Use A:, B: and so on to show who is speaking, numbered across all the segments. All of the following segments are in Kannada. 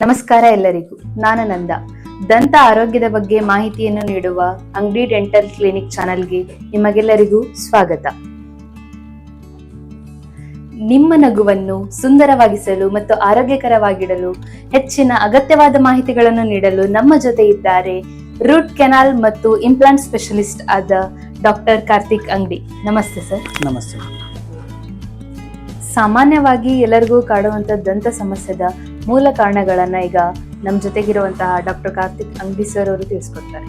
A: ನಮಸ್ಕಾರ ಎಲ್ಲರಿಗೂ. ನಾನು ನಂದ. ದಂತ ಆರೋಗ್ಯದ ಬಗ್ಗೆ ಮಾಹಿತಿಯನ್ನು ನೀಡುವ ಅಂಗಡಿ ಡೆಂಟಲ್ ಕ್ಲಿನಿಕ್ ಚಾನೆಲ್ಗೆ ನಿಮಗೆಲ್ಲರಿಗೂ ಸ್ವಾಗತ. ನಿಮ್ಮ ನಗುವನ್ನು ಸುಂದರವಾಗಿಸಲು ಮತ್ತು ಆರೋಗ್ಯಕರವಾಗಿಡಲು ಹೆಚ್ಚಿನ ಅಗತ್ಯವಾದ ಮಾಹಿತಿಗಳನ್ನು ನೀಡಲು ನಮ್ಮ ಜೊತೆ ಇದ್ದಾರೆ ರೂಟ್ ಕೆನಾಲ್ ಮತ್ತು ಇಂಪ್ಲಾಂಟ್ ಸ್ಪೆಷಲಿಸ್ಟ್ ಆದ ಡಾಕ್ಟರ್ ಕಾರ್ತಿಕ್ ಅಂಗಡಿ. ನಮಸ್ತೆ ಸರ್.
B: ನಮಸ್ತೆ.
A: ಸಾಮಾನ್ಯವಾಗಿ ಎಲ್ಲರಿಗೂ ಕಾಡುವಂತ ದಂತ ಸಮಸ್ಯೆದ ಮೂಲ ಕಾರಣಗಳನ್ನ ಈಗ ನಮ್ಮ ಜೊತೆಗಿರುವಂತಹ ಡಾಕ್ಟರ್ ಕಾರ್ತಿಕ್ ಅಂಗಡಿ ಸರ್ ಅವರು ತಿಳಿಸ್ಕೊಡ್ತಾರೆ.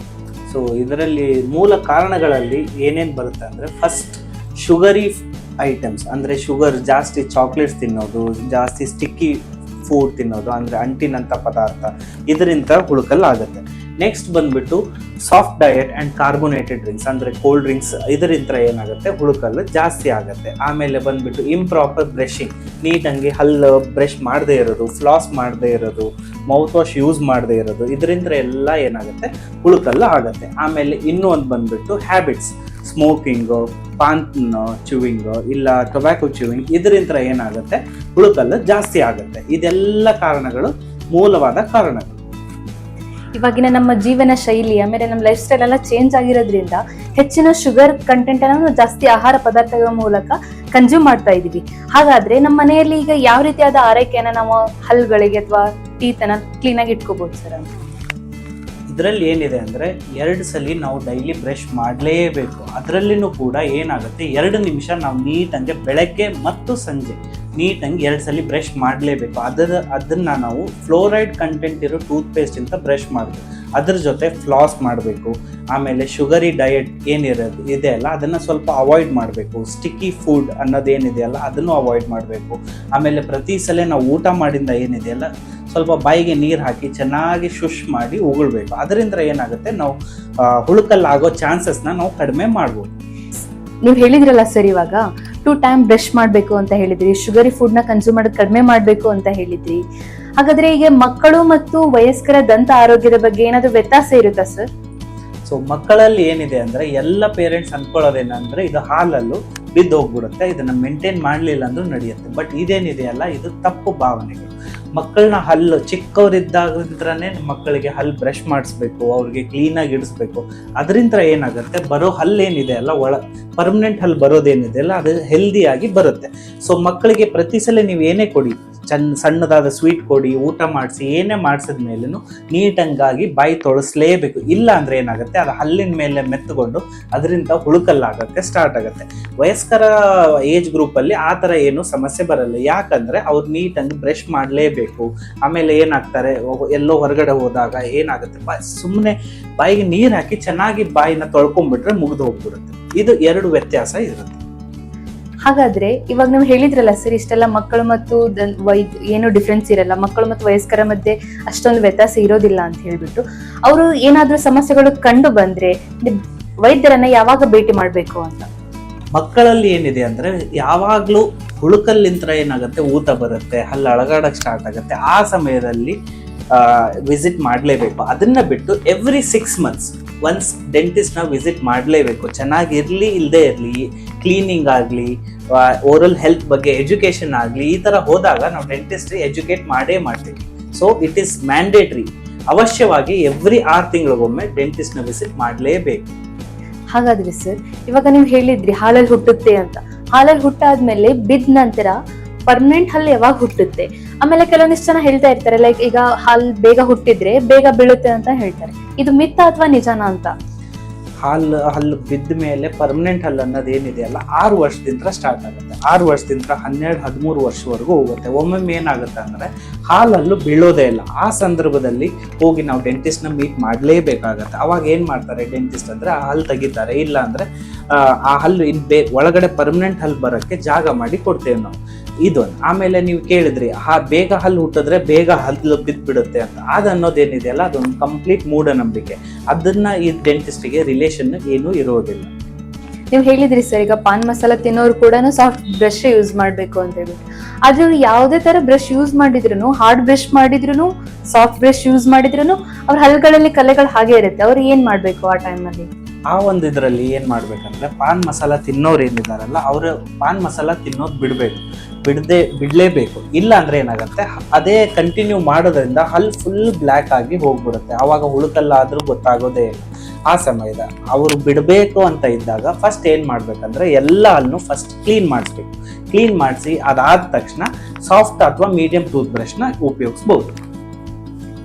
B: ಸೊ ಇದರಲ್ಲಿ ಮೂಲ ಕಾರಣಗಳಲ್ಲಿ ಏನೇನು ಬರುತ್ತೆ ಅಂದರೆ, ಫಸ್ಟ್ ಶುಗರಿ ಐಟಮ್ಸ್, ಅಂದರೆ ಶುಗರ್ ಜಾಸ್ತಿ, ಚಾಕ್ಲೇಟ್ಸ್ ತಿನ್ನೋದು, ಜಾಸ್ತಿ ಸ್ಟಿಕ್ಕಿ ಫುಡ್ ತಿನ್ನೋದು, ಅಂದರೆ ಅಂಟಿನಂಥ ಪದಾರ್ಥ, ಇದರಿಂದ ಹುಳುಕಲ್ಲಾಗುತ್ತೆ. ನೆಕ್ಸ್ಟ್ ಬಂದ್ಬಿಟ್ಟು soft diet and carbonated drinks, ಅಂದರೆ ಕೋಲ್ಡ್ ಡ್ರಿಂಕ್ಸ್, ಇದರಿಂದ ಏನಾಗುತ್ತೆ ಹುಳುಕಲ್ಲು ಜಾಸ್ತಿ ಆಗುತ್ತೆ. ಆಮೇಲೆ ಬಂದ್ಬಿಟ್ಟು ಇಂಪ್ರಾಪರ್ ಬ್ರಷಿಂಗ್, ನೀಟಾಗಿ ಹಲ್ಲು ಬ್ರಷ್ ಮಾಡದೇ ಇರೋದು, ಫ್ಲಾಸ್ ಮಾಡದೇ ಇರೋದು, ಮೌತ್ ವಾಶ್ ಯೂಸ್ ಮಾಡದೇ ಇರೋದು, ಇದರಿಂದ ಎಲ್ಲ ಏನಾಗುತ್ತೆ ಹುಳುಕಲ್ಲು ಆಗುತ್ತೆ. ಆಮೇಲೆ ಇನ್ನೂ ಒಂದು ಬಂದ್ಬಿಟ್ಟು ಹ್ಯಾಬಿಟ್ಸ್, ಸ್ಮೋಕಿಂಗು, ಪಾನ್ ಚೂವಿಂಗು, ಇಲ್ಲ ಟೊಬ್ಯಾಕೊ ಚೂವಿಂಗ್, ಇದರಿಂದ ಏನಾಗುತ್ತೆ ಹುಳುಕಲ್ಲು ಜಾಸ್ತಿ ಆಗುತ್ತೆ. ಇದೆಲ್ಲ ಕಾರಣಗಳು ಮೂಲವಾದ ಕಾರಣಗಳು.
A: ಇವಾಗಿನ ನಮ್ಮ ಜೀವನ ಶೈಲಿ, ಆಮೇಲೆ ನಮ್ಮ ಲೈಫ್ ಸ್ಟೈಲ್ ಎಲ್ಲ ಚೇಂಜ್ ಆಗಿರೋದ್ರಿಂದ ಹೆಚ್ಚಿನ ಶುಗರ್ ಕಂಟೆಂಟ್ ಅನ್ನು ಜಾಸ್ತಿ ಆಹಾರ ಪದಾರ್ಥಗಳ ಮೂಲಕ ಕನ್ಸ್ಯೂಮ್ ಮಾಡ್ತಾ ಇದೀವಿ. ಹಾಗಾದ್ರೆ ನಮ್ಮ ಮನೆಯಲ್ಲಿ ಈಗ ಯಾವ ರೀತಿಯಾದ ಆರೈಕೆಯನ್ನ ನಾವು ಹಲ್ಗಳಿಗೆ ಅಥವಾ ಟೀತ್ ಅನ್ನ ಕ್ಲೀನ್ ಆಗಿ ಇಟ್ಕೋಬಹುದು ಸರ್ ಅಂತ?
B: ಇದರಲ್ಲಿ ಏನಿದೆ ಅಂದರೆ, 2 ಸಲ ನಾವು ಡೈಲಿ ಬ್ರಷ್ ಮಾಡಲೇಬೇಕು. ಅದರಲ್ಲಿನೂ ಕೂಡ ಏನಾಗುತ್ತೆ, 2 ನಿಮಿಷ ನಾವು ನೀಟಂಗೆ ಬೆಳಗ್ಗೆ ಮತ್ತು ಸಂಜೆ ನೀಟಂಗೆ 2 ಸಲ ಬ್ರಷ್ ಮಾಡಲೇಬೇಕು. ಅದನ್ನು ನಾವು ಫ್ಲೋರೈಡ್ ಕಂಟೆಂಟ್ ಇರೋ ಟೂತ್ ಪೇಸ್ಟ್ ಅಂತ ಬ್ರಷ್ ಮಾಡಬೇಕು. ಅದ್ರ ಜೊತೆ ಫ್ಲಾಸ್ ಮಾಡಬೇಕು. ಆಮೇಲೆ ಶುಗರಿ ಡಯಟ್ ಏನಿರೋದು ಇದೆಯಲ್ಲ ಅದನ್ನು ಸ್ವಲ್ಪ ಅವಾಯ್ಡ್ ಮಾಡಬೇಕು. ಸ್ಟಿಕ್ಕಿ ಫುಡ್ ಅನ್ನೋದೇನಿದೆಯಲ್ಲ ಅದನ್ನು ಅವಾಯ್ಡ್ ಮಾಡಬೇಕು. ಆಮೇಲೆ ಪ್ರತಿ ಸಲ ನಾವು ಊಟ ಮಾಡಿಂದ ಏನಿದೆಯಲ್ಲ ಸ್ವಲ್ಪ ಬಾಯಿಗೆ ನೀರು ಹಾಕಿ ಚೆನ್ನಾಗಿ ಶುಷ್ ಮಾಡಿ ಉಗುಳ್ಬೇಕು. ಅದರಿಂದ ಏನಾಗುತ್ತೆ, ನಾವು ಹುಳುಕಲ್ಲಾಗೋ ಚಾನ್ಸಸ್ನ ನಾವು ಕಡಿಮೆ ಮಾಡ್ಬೋದು.
A: ನೀವು ಹೇಳಿದ್ರಲ್ಲ ಸರ್, ಇವಾಗ 2 ಟೈಮ್ ಬ್ರಷ್ ಮಾಡಬೇಕು ಅಂತ ಹೇಳಿದ್ರಿ, ಶುಗರಿ ಫುಡ್ ನ ಕನ್ಸ್ಯೂಮ್ ಮಾಡೋದು ಕಡಿಮೆ ಮಾಡಬೇಕು ಅಂತ ಹೇಳಿದ್ರಿ. ಹಾಗಾದ್ರೆ ಈಗ ಮಕ್ಕಳು ಮತ್ತು ವಯಸ್ಕರ ದಂತ ಆರೋಗ್ಯದ ಬಗ್ಗೆ ಏನಾದ್ರು ವ್ಯತ್ಯಾಸ ಇರುತ್ತಾ ಸರ್?
B: ಸೊ ಮಕ್ಕಳಲ್ಲಿ ಏನಿದೆ ಅಂದ್ರೆ, ಎಲ್ಲ ಪೇರೆಂಟ್ಸ್ ಅನ್ಕೊಳ್ಳೋದೇನಂದ್ರೆ ಇದು ಹಾಲಲ್ಲೂ ಬಿದ್ದು ಹೋಗ್ಬಿಡುತ್ತೆ, ಇದನ್ನ ಮೇಂಟೈನ್ ಮಾಡಲಿಲ್ಲ ಅಂದ್ರೂ ನಡೆಯುತ್ತೆ. ಬಟ್ ಇದೇನಿದೆಯಲ್ಲ ಇದು ತಪ್ಪು ಭಾವನೆಗಳು. ಮಕ್ಕಳನ್ನ ಹಲ್ಲು ಚಿಕ್ಕವರಿದ್ದಾಗಂತ್ರನೇ ಮಕ್ಕಳಿಗೆ ಹಲ್ಲು ಬ್ರಷ್ ಮಾಡಿಸ್ಬೇಕು, ಅವ್ರಿಗೆ ಕ್ಲೀನಾಗಿ ಇಡಿಸ್ಬೇಕು. ಅದರಿಂದ ಏನಾಗುತ್ತೆ, ಬರೋ ಹಲ್ಲು ಏನಿದೆ ಅಲ್ಲ, ಪರ್ಮನೆಂಟ್ ಹಲ್ಲು ಬರೋದೇನಿದೆ ಅಲ್ಲ ಅದು ಹೆಲ್ದಿಯಾಗಿ ಬರುತ್ತೆ. ಸೊ ಮಕ್ಕಳಿಗೆ ಪ್ರತಿ ಸಲ ನೀವು ಏನೇ ಕೊಡಿ, ಸಣ್ಣದಾದ ಸ್ವೀಟ್ ಕೊಡಿ, ಊಟ ಮಾಡಿಸಿ, ಏನೇ ಮಾಡಿಸಿದ ಮೇಲೂ ನೀಟಂಗಾಗಿ ಬಾಯಿ ತೊಳಸ್ಲೇಬೇಕು. ಇಲ್ಲ ಅಂದರೆ ಏನಾಗುತ್ತೆ, ಅದು ಹಲ್ಲಿನ ಮೇಲೆ ಮೆತ್ತುಕೊಂಡು ಅದರಿಂದ ಹುಳುಕಲ್ಲಾಗಕ್ಕೆ ಸ್ಟಾರ್ಟ್ ಆಗುತ್ತೆ. ವಯಸ್ಕರ ಏಜ್ ಗ್ರೂಪಲ್ಲಿ ಆ ಥರ ಏನು ಸಮಸ್ಯೆ ಬರಲ್ಲ. ಯಾಕಂದರೆ ಅವ್ರು ನೀಟಂಗೆ ಬ್ರಷ್ ಮಾಡಲೇಬೇಕು. ಆಮೇಲೆ ಏನಾಗ್ತಾರೆ, ಎಲ್ಲೋ ಹೊರಗಡೆ ಹೋದಾಗ ಏನಾಗುತ್ತೆ, ಸುಮ್ಮನೆ ಬಾಯಿಗೆ ನೀರು ಹಾಕಿ ಚೆನ್ನಾಗಿ ಬಾಯಿನ ತೊಳ್ಕೊಂಡ್ಬಿಟ್ರೆ ಮುಗಿದು ಹೋಗ್ಬಿಡುತ್ತೆ. ಇದು 2 ವ್ಯತ್ಯಾಸ ಇರುತ್ತೆ.
A: ಹಾಗಾದ್ರೆ ಇವಾಗ ನೀವು ಹೇಳಿದ್ರಲ್ಲ ಸರ್, ಇಷ್ಟೆಲ್ಲ ಮಕ್ಕಳು ಮತ್ತು ಏನು ಡಿಫ್ರೆನ್ಸ್ ಇರಲ್ಲ, ಮಕ್ಕಳು ಮತ್ತು ವಯಸ್ಕರ ಮಧ್ಯೆ ಅಷ್ಟೊಂದು ವ್ಯತ್ಯಾಸ ಇರೋದಿಲ್ಲ ಅಂತ ಹೇಳ್ಬಿಟ್ಟು, ಅವರು ಏನಾದ್ರೂ ಸಮಸ್ಯೆಗಳು ಕಂಡು ಬಂದ್ರೆ ವೈದ್ಯರನ್ನ ಯಾವಾಗ ಭೇಟಿ ಮಾಡ್ಬೇಕು ಅಂತ?
B: ಮಕ್ಕಳಲ್ಲಿ ಏನಿದೆ ಅಂದ್ರೆ, ಯಾವಾಗ್ಲೂ ಹುಳುಕಲ್ಲಿಂತ್ರ ಏನಾಗುತ್ತೆ, ಊತ ಬರುತ್ತೆ, ಹಲ್ಲು ಅಳಗಾಡಕ್ ಸ್ಟಾರ್ಟ್ ಆಗುತ್ತೆ. ಆ ಸಮಯದಲ್ಲಿ ವಿಸಿಟ್ ಮಾಡಲೇಬೇಕು. ಅದನ್ನ ಬಿಟ್ಟು ಎವ್ರಿ 6 months ಒನ್ಸ್ ಡೆಂಟಿಸ್ಟ್ನ ವಿಸಿಟ್ ಮಾಡಲೇಬೇಕು. ಚೆನ್ನಾಗಿರ್ಲಿ ಇಲ್ಲದೆ ಇರಲಿ, ಕ್ಲೀನಿಂಗ್ ಆಗಲಿ, ಓರಲ್ ಹೆಲ್ತ್ ಬಗ್ಗೆ ಎಜುಕೇಷನ್ ಆಗಲಿ, ಈ ಥರ ಹೋದಾಗ ನಾವು ಡೆಂಟಿಸ್ಟ್ ಎಜುಕೇಟ್ ಮಾಡೇ ಮಾಡ್ತೀವಿ. So it is mandatory. ಅವಶ್ಯವಾಗಿ ಎವ್ರಿ 6 ತಿಂಗಳಿಗೊಮ್ಮೆ ಡೆಂಟಿಸ್ಟ್ನ ವಿಸಿಟ್ ಮಾಡಲೇಬೇಕು.
A: ಹಾಗಾದ್ರೆ ಸರ್, ಇವಾಗ ನೀವು ಹೇಳಿದ್ರಿ ಹಾಲಲ್ಲಿ ಹುಟ್ಟುತ್ತೆ ಅಂತ. ಹಾಲಲ್ಲಿ ಹುಟ್ಟಾದ್ಮೇಲೆ ಬಿದ್ದ ನಂತರ ಪರ್ಮನೆಂಟ್ ಹಲ್ಲು ಯಾವಾಗ ಹುಟ್ಟುತ್ತೆ? ಆಮೇಲೆ ಕೆಲವೊಂದಿಷ್ಟು ಜನ ಹೇಳ್ತಾ ಇರ್ತಾರೆ, ಲೈಕ್ ಈಗ ಹಲ್ಲು ಬೇಗ ಹುಟ್ಟಿದ್ರೆ ಬೇಗ ಬೀಳುತ್ತೆ ಅಂತ ಹೇಳ್ತಾರೆ. ಇದು ಮಿತ್ತ ಅಥವಾ ನಿಜಾನ ಅಂತ?
B: ಹಲ್ಲು ಬಿದ್ದ ಮೇಲೆ ಪರ್ಮನೆಂಟ್ ಹಲ್ಲು ಅನ್ನೋದು ಏನಿದೆಯಲ್ಲ 6 ವರ್ಷದಿಂದ ಸ್ಟಾರ್ಟ್ ಆಗುತ್ತೆ. 6 ವರ್ಷದಿಂದ 12-13 ವರ್ಷವರೆಗೂ ಹೋಗುತ್ತೆ. ಒಮ್ಮೊಮ್ಮೆ ಏನಾಗುತ್ತೆ ಅಂದರೆ ಹಾಲಲ್ಲೂ ಬೀಳೋದೇ ಇಲ್ಲ. ಆ ಸಂದರ್ಭದಲ್ಲಿ ಹೋಗಿ ನಾವು ಡೆಂಟಿಸ್ಟ್ನ ಮೀಟ್ ಮಾಡಲೇಬೇಕಾಗತ್ತೆ. ಅವಾಗ ಏನು ಮಾಡ್ತಾರೆ ಡೆಂಟಿಸ್ಟ್ ಅಂದರೆ, ಆ ಹಲ್ಲು ತೆಗಿತಾರೆ. ಇಲ್ಲ ಅಂದರೆ ಆ ಹಲ್ಲು ಒಳಗಡೆ ಪರ್ಮನೆಂಟ್ ಹಲ್ಲು ಬರೋಕ್ಕೆ ಜಾಗ ಮಾಡಿ ಕೊಡ್ತೇವೆ ನಾವು. ಇದೊಂದು. ಆಮೇಲೆ ನೀವು ಕೇಳಿದ್ರಿ, ಬೇಗ ಹಲ್ಲು ಹುಟ್ಟಿದ್ರೆ ಬೇಗ ಹಲ್ಲು ಬಿದ್ದುಬಿಡುತ್ತೆ ಅಂತ. ಅದು ಅನ್ನೋದೇನಿದೆಯಲ್ಲ ಅದೊಂದು ಕಂಪ್ಲೀಟ್ ಮೂಢನಂಬಿಕೆ. ಅದನ್ನ ಈ ಡೆಂಟಿಸ್ಟ್ಗೆ ರಿಲೇಷನ್ ಏನೂ ಇರೋದಿಲ್ಲ.
A: ನೀವು ಹೇಳಿದ್ರಿ ಸರ್, ಈಗ ಪಾನ್ ಮಸಾಲ ತಿನ್ನೋರು ಕೂಡ ಸಾಫ್ಟ್ ಬ್ರಷ್ ಯೂಸ್ ಮಾಡ್ಬೇಕು ಅಂತ ಹೇಳ್ಬಿಟ್ಟು. ಆದ್ರೆ ಯಾವುದೇ ತರ ಬ್ರಷ್ ಯೂಸ್ ಮಾಡಿದ್ರು, ಹಾರ್ಡ್ ಬ್ರಷ್ ಮಾಡಿದ್ರು, ಸಾಫ್ಟ್ ಬ್ರಷ್ ಯೂಸ್ ಮಾಡಿದ್ರು, ಅವ್ರ ಹಲ್ಗಳಲ್ಲಿ ಕಲೆಗಳು ಹಾಗೆ ಇರುತ್ತೆ. ಅವ್ರು ಏನ್ ಮಾಡ್ಬೇಕು ಆ ಟೈಮಲ್ಲಿ?
B: ಆ ಒಂದು ಇದರಲ್ಲಿ ಏನು ಮಾಡ್ಬೇಕಂದ್ರೆ, ಪಾನ್ ಮಸಾಲ ತಿನ್ನೋರು ಏನಿದಾರಲ್ಲ ಅವರು ಪಾನ್ ಮಸಾಲ ತಿನ್ನೋದು ಬಿಡಬೇಕು. ಬಿಡಲೇಬೇಕು. ಇಲ್ಲ ಅಂದ್ರೆ ಏನಾಗುತ್ತೆ, ಅದೇ ಕಂಟಿನ್ಯೂ ಮಾಡೋದ್ರಿಂದ ಹಲ್ಲು ಫುಲ್ ಬ್ಲ್ಯಾಕ್ ಆಗಿ ಹೋಗ್ಬಿಡುತ್ತೆ. ಆವಾಗ ಹುಳುಕಲ್ಲಾದ್ರೂ ಗೊತ್ತಾಗೋದೇ ಇಲ್ಲ. ಆ ಸಮಯದ ಅವರು ಬಿಡಬೇಕು ಅಂತ ಇದ್ದಾಗ ಫಸ್ಟ್ ಏನು ಮಾಡ್ಬೇಕಂದ್ರೆ ಎಲ್ಲ ಹಲ್ಲನ್ನು ಫಸ್ಟ್ ಕ್ಲೀನ್ ಮಾಡಿಸ್ಬೇಕು. ಕ್ಲೀನ್ ಮಾಡಿಸಿ ಅದಾದ ತಕ್ಷಣ ಸಾಫ್ಟ್ ಅಥವಾ ಮೀಡಿಯಂ ಟೂತ್ ಬ್ರಷ್ನ ಉಪಯೋಗಿಸ್ಬೋದು.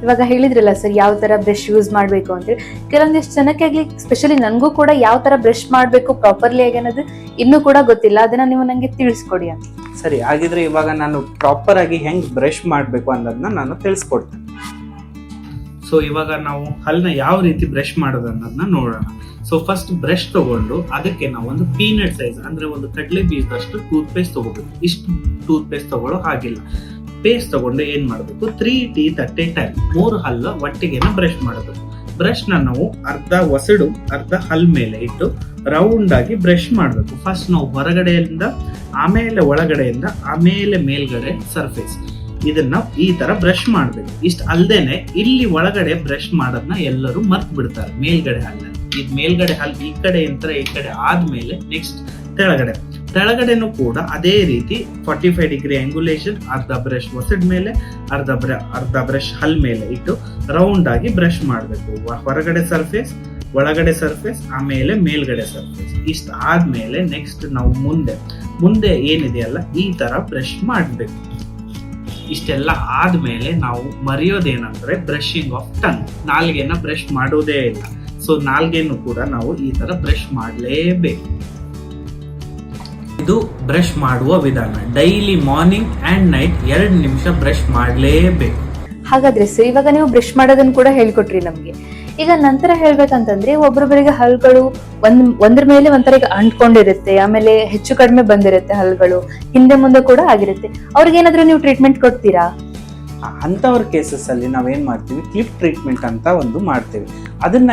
A: ಇವಾಗ ಹೇಳಿದ್ರಲ್ಲ ಸರ್ ಯಾವ ತರ ಬ್ರಷ್ ಯೂಸ್ ಮಾಡಬೇಕು ಅಂತೇಳಿ, ಕೆಲವೊಂದಿಷ್ಟು ಜನಕ್ಕೆ ಆಗ್ಲಿ ಸ್ಪೆಷಲಿ ನನಗೂ ಕೂಡ ಯಾವ ತರ ಬ್ರಷ್ ಮಾಡಬೇಕು ಪ್ರಾಪರ್ಲಿ ಆಗಿ ಅನ್ನೋದು ಇನ್ನೂ ಕೂಡ ಗೊತ್ತಿಲ್ಲ. ಅದನ್ನ ನೀವು ನಂಗೆ ತಿಳಿಸ್ಕೊಡಿ ಅಂತ.
B: ಸರಿ, ಹಾಗಿದ್ರೆ ಇವಾಗ ನಾನು ಪ್ರಾಪರ್ ಆಗಿ ಹೆಂಗ್ ಬ್ರಷ್ ಮಾಡಬೇಕು ಅನ್ನೋದನ್ನ ನಾನು ತಿಳಿಸ್ಕೊಡ್ತೇನೆ. ಸೊ ಇವಾಗ ನಾವು ಹಲ್ಲನ್ನ ಯಾವ ರೀತಿ ಬ್ರಷ್ ಮಾಡೋದು ಅನ್ನೋದನ್ನ ನೋಡೋಣ. ಸೊ ಫಸ್ಟ್ ಬ್ರಷ್ ತಗೊಂಡು ಅದಕ್ಕೆ ನಾವು ಒಂದು ಪೀನಟ್ ಸೈಜ್ ಅಂದ್ರೆ ಒಂದು ಕಡಲೆ ಬೀಜದಷ್ಟು ಟೂತ್ ಪೇಸ್ಟ್ ತಗೋಬೇಕು. ಇಷ್ಟು ಟೂತ್ ಪೇಸ್ಟ್ ತಗೊಳ್ಳೋ ಹಾಗಿಲ್ಲ. ಪೇಸ್ಟ್ ತಗೊಂಡು ಏನ್ ಮಾಡಬೇಕು, 3 teeth at a time, 3 ಹಲ್ಲ ಒಟ್ಟಿಗೆನ ಬ್ರಷ್ ಮಾಡಬೇಕು. ಬ್ರಷ್ ನ ನಾವು ಅರ್ಧ ಒಸಡು ಅರ್ಧ ಹಲ್ ಮೇಲೆ ಇಟ್ಟು ರೌಂಡ್ ಆಗಿ ಬ್ರಷ್ ಮಾಡಬೇಕು. ಫಸ್ಟ್ ನಾವು ಹೊರಗಡೆಯಿಂದ, ಆಮೇಲೆ ಒಳಗಡೆಯಿಂದ, ಆಮೇಲೆ ಮೇಲ್ಗಡೆ ಸರ್ಫೇಸ್, ಇದನ್ನ ಈ ತರ ಬ್ರಷ್ ಮಾಡ್ಬೇಕು. ಇಷ್ಟ ಅಲ್ದೇನೆ ಇಲ್ಲಿ ಒಳಗಡೆ ಬ್ರಷ್ ಮಾಡೋದನ್ನ ಎಲ್ಲರೂ ಮರ್ತ್ ಬಿಡ್ತಾರೆ. ಮೇಲ್ಗಡೆ ಹಲ್ಲ, ಇದು ಮೇಲ್ಗಡೆ ಹಲ್ ಈ ಕಡೆ ಆದ್ಮೇಲೆ ನೆಕ್ಸ್ಟ್ ತೆಳಗಡೆನೂ ಕೂಡ ಅದೇ ರೀತಿ 45 ಡಿಗ್ರಿ ಆಂಗುಲೇಷನ್, ಅರ್ಧ ಬ್ರಷ್ ಒಸಡ್ ಮೇಲೆ, ಅರ್ಧ ಬ್ರಷ್ ಹಲ್ ಮೇಲೆ ಇಟ್ಟು ರೌಂಡ್ ಆಗಿ ಬ್ರಷ್ ಮಾಡಬೇಕು. ಹೊರಗಡೆ ಸರ್ಫೇಸ್, ಒಳಗಡೆ ಸರ್ಫೇಸ್, ಆಮೇಲೆ ಮೇಲ್ಗಡೆ ಸರ್ಫೇಸ್. ಇಷ್ಟ ಆದ್ಮೇಲೆ ನೆಕ್ಸ್ಟ್ ನಾವು ಮುಂದೆ ಏನಿದೆಯಲ್ಲ ಈ ತರ ಬ್ರಷ್ ಮಾಡಬೇಕು. ಇಷ್ಟೆಲ್ಲ ಆದ್ಮೇಲೆ ನಾವು ಮರೆಯೋದೇನಂದ್ರೆ ಬ್ರಷಿಂಗ್ ಆಫ್ ಟಂಗ್, ನಾಲ್ಗೆನ ಬ್ರಷ್ ಮಾಡೋದೇ ಇಲ್ಲ. ಸೊ ನಾಲ್ಗೆನೂ ಕೂಡ ನಾವು ಈ ತರ ಬ್ರಷ್ ಮಾಡಲೇಬೇಕು. ಇದು ಬ್ರಷ್ ಮಾಡುವ ವಿಧಾನ. ಡೈಲಿ ಮಾರ್ನಿಂಗ್ ಅಂಡ್ ನೈಟ್ 2 ನಿಮಿಷ ಬ್ರಷ್ ಮಾಡಲೇಬೇಕು.
A: ಹಾಗಾದ್ರೆ ಸರ್ ಇವಾಗ ನೀವು ಬ್ರಷ್ ಮಾಡೋದನ್ನ ಕೂಡ ಹೇಳ್ಕೊಟ್ರಿ ನಮ್ಗೆ. ಈಗ ನಂತರ ಹೇಳ್ಬೇಕಂತಂದ್ರೆ ಒಬ್ಬೊಬ್ಬರಿಗೆ ಹಲ್ಗಳು ಒಂದ್ರ ಮೇಲೆ ಒಂಥರ ಈಗ ಅಂಟ್ಕೊಂಡಿರುತ್ತೆ, ಆಮೇಲೆ ಹೆಚ್ಚು ಕಡಿಮೆ ಬಂದಿರುತ್ತೆ ಹಲ್ಗಳು, ಹಿಂದೆ ಮುಂದೆ ಕೂಡ ಆಗಿರುತ್ತೆ. ಅವ್ರಿಗೆ ಏನಾದ್ರೂ ನೀವು ಟ್ರೀಟ್ಮೆಂಟ್ ಕೊಡ್ತೀರಾ?
B: ಅಂಥವ್ರ ಕೇಸಸ್ ಅಲ್ಲಿ ನಾವೇನ್ ಮಾಡ್ತೀವಿ, ಕ್ಲಿಪ್ ಟ್ರೀಟ್ಮೆಂಟ್ ಅಂತ ಒಂದು ಮಾಡ್ತೀವಿ. ಅದನ್ನ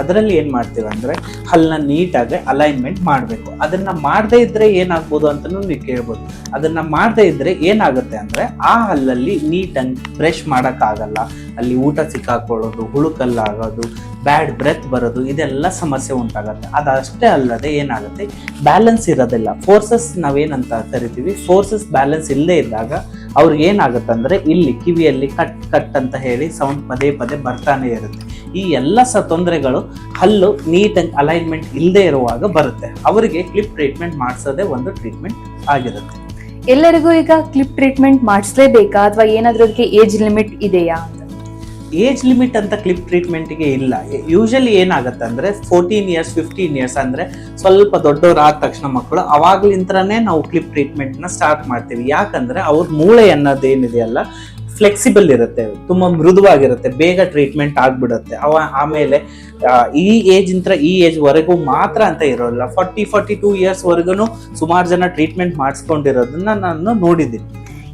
B: ಅದರಲ್ಲಿ ಏನ್ ಮಾಡ್ತೀವಿ ಅಂದ್ರೆ ಹಲ್ಲನ್ನ ನೀಟಾಗಿ ಅಲೈನ್ಮೆಂಟ್ ಮಾಡಬೇಕು. ಅದನ್ನ ಮಾಡದೇ ಇದ್ರೆ ಏನಾಗ್ಬೋದು ಅಂತನೂ ನೀವು ಕೇಳ್ಬೋದು. ಅದನ್ನ ಮಾಡದೇ ಇದ್ರೆ ಏನಾಗುತ್ತೆ ಅಂದ್ರೆ ಆ ಹಲ್ಲಲ್ಲಿ ನೀಟಾಗಿ ಬ್ರಷ್ ಮಾಡಕ್ ಆಗಲ್ಲ, ಅಲ್ಲಿ ಊಟ ಸಿಕ್ಕಾಕೊಳ್ಳೋದು, ಹುಳುಕಲ್ಲಾಗೋದು, ಬ್ಯಾಡ್ ಬ್ರೆತ್ ಬರೋದು, ಇದೆಲ್ಲ ಸಮಸ್ಯೆ ಉಂಟಾಗತ್ತೆ. ಅದಷ್ಟೇ ಅಲ್ಲದೆ ಏನಾಗುತ್ತೆ, ಬ್ಯಾಲೆನ್ಸ್ ಇರೋದಿಲ್ಲ. ಫೋರ್ಸಸ್ ನಾವೇನಂತ ಕರಿತೀವಿ, ಫೋರ್ಸಸ್ ಬ್ಯಾಲೆನ್ಸ್ ಇಲ್ಲದೆ ಇದ್ದಾಗ ಅವ್ರಿಗೆ ಏನಾಗುತ್ತೆ ಅಂದ್ರೆ ಇಲ್ಲಿ ಕಿವಿಯಲ್ಲಿ ಕಟ್ ಅಂತ ಹೇಳಿ ಸೌಂಡ್ ಪದೇ ಬರ್ತಾನೆ ಇರುತ್ತೆ. ಈ ಎಲ್ಲ ತೊಂದರೆಗಳು ಹಲ್ಲು ನೀಟಾಗಿ ಅಲೈನ್ಮೆಂಟ್ ಇಲ್ಲದೆ ಇರುವಾಗ ಬರುತ್ತೆ. ಅವರಿಗೆ ಕ್ಲಿಪ್ ಟ್ರೀಟ್ಮೆಂಟ್ ಮಾಡಿಸೋದೇ ಒಂದು ಟ್ರೀಟ್ಮೆಂಟ್ ಆಗಿರುತ್ತೆ.
A: ಎಲ್ಲರಿಗೂ ಈಗ ಕ್ಲಿಪ್ ಟ್ರೀಟ್ಮೆಂಟ್ ಮಾಡಿಸ್ಲೇಬೇಕಾ ಅಥವಾ ಏನಾದ್ರೂ ಅದಕ್ಕೆ ಏಜ್ ಲಿಮಿಟ್ ಇದೆಯಾ?
B: ಏಜ್ ಲಿಮಿಟ್ ಅಂತ ಕ್ಲಿಪ್ ಟ್ರೀಟ್ಮೆಂಟ್ಗೆ ಇಲ್ಲ. ಯೂಶಲಿ ಏನಾಗುತ್ತೆ ಅಂದ್ರೆ 14 ಇಯರ್ಸ್ 15 ಇಯರ್ಸ್ ಅಂದ್ರೆ ಸ್ವಲ್ಪ ದೊಡ್ಡವ್ರು ಆದ ತಕ್ಷಣ ಮಕ್ಕಳು, ಅವಾಗ್ಲಿಂತ್ರನೇ ನಾವು ಕ್ಲಿಪ್ ಟ್ರೀಟ್ಮೆಂಟ್ ನ ಸ್ಟಾರ್ಟ್ ಮಾಡ್ತೀವಿ. ಯಾಕಂದ್ರೆ ಅವ್ರ ಮೂಳೆ ಅನ್ನೋದೇನಿದೆಯಲ್ಲ ಫ್ಲೆಕ್ಸಿಬಲ್ ಇರುತ್ತೆ, ತುಂಬಾ ಮೃದುವಾಗಿರುತ್ತೆ, ಬೇಗ ಟ್ರೀಟ್ಮೆಂಟ್ ಆಗ್ಬಿಡುತ್ತೆ. ಆಮೇಲೆ ಈ ಏಜ್ ವರೆಗೂ ಮಾತ್ರ ಅಂತ ಇರೋಲ್ಲ, 40-42 ಇಯರ್ಸ್ ವರೆಗೂ ಸುಮಾರು ಜನ ಟ್ರೀಟ್ಮೆಂಟ್ ಮಾಡಿಸ್ಕೊಂಡಿರೋದನ್ನ ನಾನು ನೋಡಿದ್ದೀನಿ.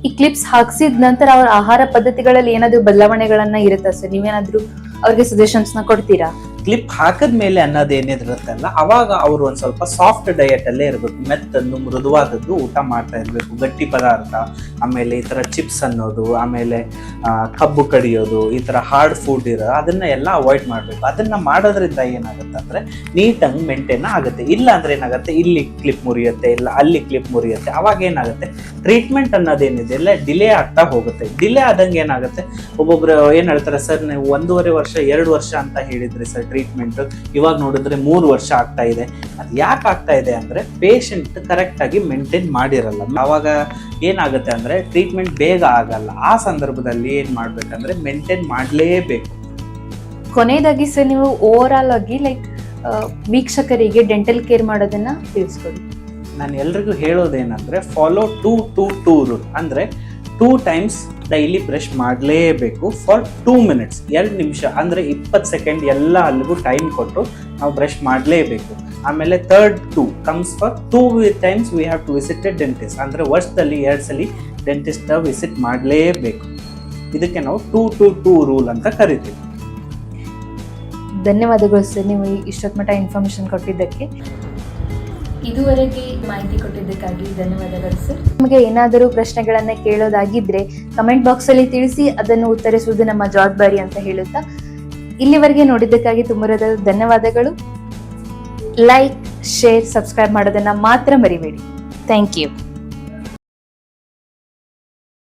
A: ಈ ಕ್ಲಿಪ್ಸ್ ಹಾಕ್ಸಿದ ನಂತರ ಅವ್ರ ಆಹಾರ ಪದ್ಧತಿಗಳಲ್ಲಿ ಏನಾದ್ರು ಬದಲಾವಣೆಗಳನ್ನ ಇರುತ್ತಾ ಸರ್? ನೀವೇನಾದ್ರೂ ಅವ್ರಿಗೆ ಸಜೆಷನ್ಸ್ ನ ಕೊಡ್ತೀರಾ?
B: ಕ್ಲಿಪ್ ಹಾಕದ್ಮೇಲೆ ಅನ್ನೋದೇನಿರುತ್ತಲ್ಲ ಅವಾಗ ಅವರು ಒಂದ್ ಸ್ವಲ್ಪ ಸಾಫ್ಟ್ ಡಯಟ್ ಅಲ್ಲೇ ಇರಬೇಕು. ಮೆತ್ತನ್ನು ಮೃದುವಾದದ್ದು ಊಟ ಮಾಡ್ತಾ ಇರ್ಬೇಕು. ಗಟ್ಟಿ ಪದಾರ್ಥ, ಆಮೇಲೆ ಈ ತರ ಚಿಪ್ಸ್ ಅನ್ನೋದು, ಆಮೇಲೆ ಕಬ್ಬು ಕಡಿಯೋದು, ಈ ತರ ಹಾರ್ಡ್ ಫುಡ್ ಇರೋದು, ಅದನ್ನ ಎಲ್ಲ ಅವಾಯ್ಡ್ ಮಾಡ್ಬೇಕು. ಅದನ್ನ ಮಾಡೋದ್ರಿಂದ ಏನಾಗುತ್ತೆ ಅಂದ್ರೆ ನೀಟಾಗಿ ಮೇಂಟೈನ್ ಆಗುತ್ತೆ. ಇಲ್ಲ ಅಂದ್ರೆ ಏನಾಗುತ್ತೆ, ಇಲ್ಲಿ ಕ್ಲಿಪ್ ಮುರಿಯುತ್ತೆ, ಇಲ್ಲ ಅಲ್ಲಿ ಕ್ಲಿಪ್ ಮುರಿಯುತ್ತೆ. ಅವಾಗ ಏನಾಗುತ್ತೆ, ಟ್ರೀಟ್ಮೆಂಟ್ ಅನ್ನೋದೇನಿದೆ ಇಲ್ಲ ಡಿಲೇ ಆಗ್ತಾ ಹೋಗುತ್ತೆ. ಡಿಲೇ ಆದಂಗೆ ಏನಾಗುತ್ತೆ, ಒಬ್ಬೊಬ್ರು ಏನ್ ಹೇಳ್ತಾರೆ, ಸರ್ ನೀವು 1.5 ವರ್ಷ 2 ವರ್ಷ ಅಂತ ಹೇಳಿದ್ರಿ ಸರ್ ಟ್ರೀಟ್ಮೆಂಟ್, ಇವಾಗ ನೋಡಿದ್ರೆ 3 ವರ್ಷ ಆಗ್ತಾ ಇದೆ. ಅದು ಯಾಕೆ ಆಗ್ತಾ ಇದೆ ಅಂದ್ರೆ ಪೇಷಂಟ್ ಕರೆಕ್ಟ್ ಆಗಿ ಮೇಂಟೈನ್ ಮಾಡಿರಲ್ಲ. ಅವಾಗ ಏನಾಗುತ್ತೆ ಅಂದ್ರೆ ಟ್ರೀಟ್ಮೆಂಟ್ ಬೇಗ ಆಗಲ್ಲ. ಆ ಸಂದರ್ಭದಲ್ಲಿ ಏನ್ ಮಾಡ್ಬೇಕಂದ್ರೆ ಮೇಂಟೈನ್ ಮಾಡಲೇಬೇಕು.
A: ಕೊನೆಯದಾಗಿ ಸರ್ ನೀವು ಓವರ್ ಆಲ್ ಆಗಿ ವೀಕ್ಷಕರಿಗೆ ಡೆಂಟಲ್ ಕೇರ್ ಮಾಡೋದನ್ನ ತಿಳಿಸ್ಕೊಡಿ.
B: ನಾನು ಎಲ್ರಿಗೂ ಹೇಳೋದೇನಂದ್ರೆ ಫಾಲೋ 2-2-2 ರೂಲ್. ಅಂದ್ರೆ 2 times ಡೈಲಿ ಬ್ರಷ್ ಮಾಡಲೇಬೇಕು ಫಾರ್ 2 minutes, 2 ನಿಮಿಷ ಅಂದ್ರೆ 20 ಸೆಕೆಂಡ್ ಎಲ್ಲ ಅಲ್ಲಿಗೂ ಟೈಮ್ ಕೊಟ್ಟು ನಾವು ಬ್ರಷ್ ಮಾಡಲೇಬೇಕು. ಆಮೇಲೆ 3rd 2 comes for 2 times we have to visit a dentist. ಅಂದ್ರೆ ವರ್ಷದಲ್ಲಿ 2 ಸಲ ಡೆಂಟಿಸ್ಟ್ ವಿಸಿಟ್ ಮಾಡಲೇಬೇಕು. ಇದಕ್ಕೆ ನಾವು 2-2-2 ರೂಲ್ ಅಂತ ಕರಿತೀವಿ.
A: ಧನ್ಯವಾದಗಳು ಸರ್, ನೀವು ಇಷ್ಟೊತ್ತು ಮಟ್ಟ ಇನ್ಫಾರ್ಮೇಶನ್ ಕೊಟ್ಟಿದ್ದಕ್ಕೆ. ಇದುವರೆಗೆ ಮಾಹಿತಿ ಕೊಟ್ಟಿದ್ದಕ್ಕಾಗಿ ಧನ್ಯವಾದಗಳು ಸರ್. ನಿಮಗೆ ಏನಾದರೂ ಪ್ರಶ್ನೆಗಳನ್ನ ಕೇಳೋದಾಗಿದ್ರೆ ಕಮೆಂಟ್ ಬಾಕ್ಸ್ ಅಲ್ಲಿ ತಿಳಿಸಿ, ಅದನ್ನು ಉತ್ತರಿಸುವುದು ನಮ್ಮ ಜವಾಬ್ದಾರಿ ಅಂತ ಹೇಳುತ್ತಾ ಇಲ್ಲಿವರೆಗೆ ನೋಡಿದ್ದಕ್ಕಾಗಿ ತುಂಬಾ ಧನ್ಯವಾದಗಳು. ಲೈಕ್, ಶೇರ್, ಸಬ್ಸ್ಕ್ರೈಬ್ ಮಾಡೋದನ್ನ ಮಾತ್ರ ಮರಿಬೇಡಿ. Thank you.